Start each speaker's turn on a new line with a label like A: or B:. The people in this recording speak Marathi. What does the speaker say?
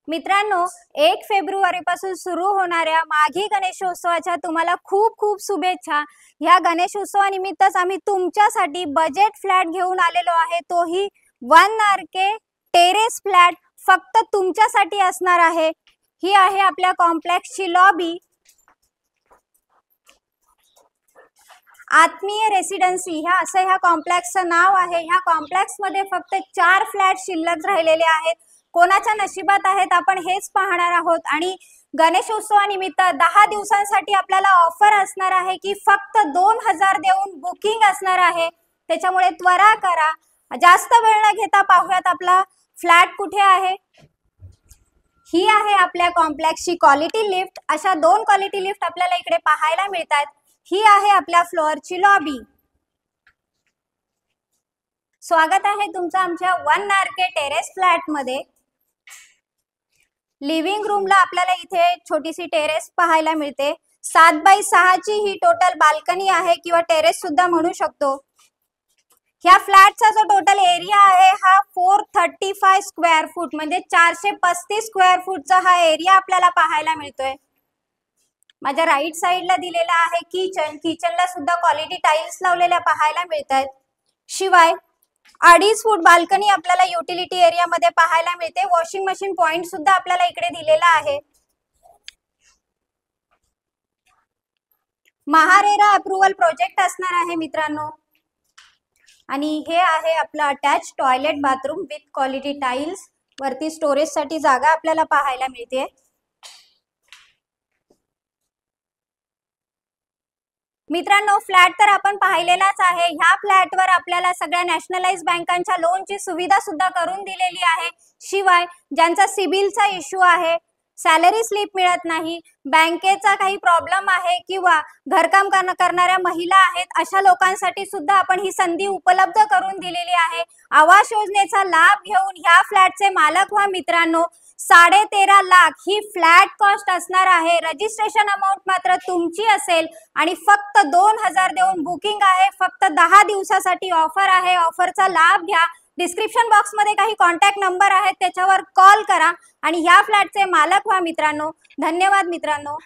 A: मित्रांनो, 1 फेब्रुवारी पासून सुरू होणाऱ्या माघी गणेशोत्सवाच्या तुम्हाला खूप खूप शुभेच्छा। ह्या गणेशोत्सवानिमित्तच आम्ही तुमच्यासाठी बजेट फ्लॅट घेऊन आलेलो आहे, तोही 1 आरके टेरेस फ्लॅट फक्त तुमच्यासाठी असणार आहे। ही आहे आपल्या कॉम्प्लेक्सची लॉबी। आत्मीय रेसिडेन्सी ह्या कॉम्प्लेक्सचं नाव आहे। ह्या कॉम्प्लेक्स मध्ये फक्त 4 फ्लॅट शिल्लक राहिलेले आहेत। कोणाच्या नशिबात आहेत आपण हेच पाहणार आहोत। आणि गणेशोत्सवानिमित्त 10 दिवसांसाठी आपल्याला ऑफर असणार आहे की फक्त 2000 देऊन बुकिंग असणार आहे। त्याच्यामुळे त्वरा करा, जास्त वेळ न घेता पाहूयात आपला फ्लॅट कुठे आहे। ही आहे आपल्या कॉम्प्लेक्सची क्वालिटी लिफ्ट। अशा 2 क्वालिटी लिफ्ट आपल्याला इकडे पाहायला मिळतात। ही आहे आपल्या फ्लोअरची लॉबी। स्वागत आहे तुमचं आमच्या 1 आरके टेरेस फ्लॅट मध्ये। लिव्हिंग रूमला आपल्याला इथे छोटीशी टेरेस पाहायला मिळते। 7 बाय 6 ची ही टोटल बाल्कनी आहे किंवा टेरेस सुद्धा म्हणू शकतो। ह्या फ्लॅटचा जो टोटल एरिया आहे हा 435 स्क्वेअर फूट म्हणजे 435 स्क्वेअर फूटचा हा एरिया आपल्याला पाहायला मिळतोय। माझ्या राईट साइडला दिलेला आहे किचन। किचनला सुद्धा क्वालिटी टाइल्स लावलेल्या पाहायला मिळतात। शिवाय 2.5 फूट बाल्कनी आपल्याला युटिलिटी एरिया मध्ये पाहायला मिळते। वॉशिंग मशीन पॉइंट सुद्धा आपल्याला इकडे दिलेला आहे। महारेरा अप्रूव्हल प्रोजेक्ट असणार आहे मित्रांनो। आणि हे आहे आपलं attach toilet bathroom with quality tiles. वरती स्टोरेज साठी जागा आपल्याला पाहायला मिळते। मित्रांनो, फ्लॅट तर आपण पाहिलेलाच आहे। ह्या फ्लॅटवर आपल्याला सगळ्या नॅशनलाइज बँकांच्या लोनची सुविधा सुद्धा करून दिलेली आहे। शिवाय ज्यांचा सिबिलचा इश्यू आहे, सॅलरी स्लिप मिळत नाही, बँकेचा काही प्रॉब्लेम आहे किंवा घरकाम करणाऱ्या महिला आहेत, अशा लोकांसाठी सुद्धा आपण ही संधी उपलब्ध करून दिलेली आहे। आवास योजनेचा लाभ घेऊन ह्या फ्लॅटचे मालक व्हा मित्रांनो। 13.5 लाख ही फ्लॅट कॉस्ट असणार आहे। रजिस्ट्रेशन अमाउंट मात्र तुमची असेल आणि फक्त 2000 देऊन बुकिंग आहे। फक्त 10 दिवसासाठी ऑफर आहे। ऑफरचा लाभ घ्या। डिस्क्रिप्शन बॉक्स मध्ये काही कॉन्टॅक्ट नंबर आहेत, त्याच्यावर कॉल करा आणि ह्या फ्लॅटचे मालक व्हा मित्रांनो। धन्यवाद मित्रांनो।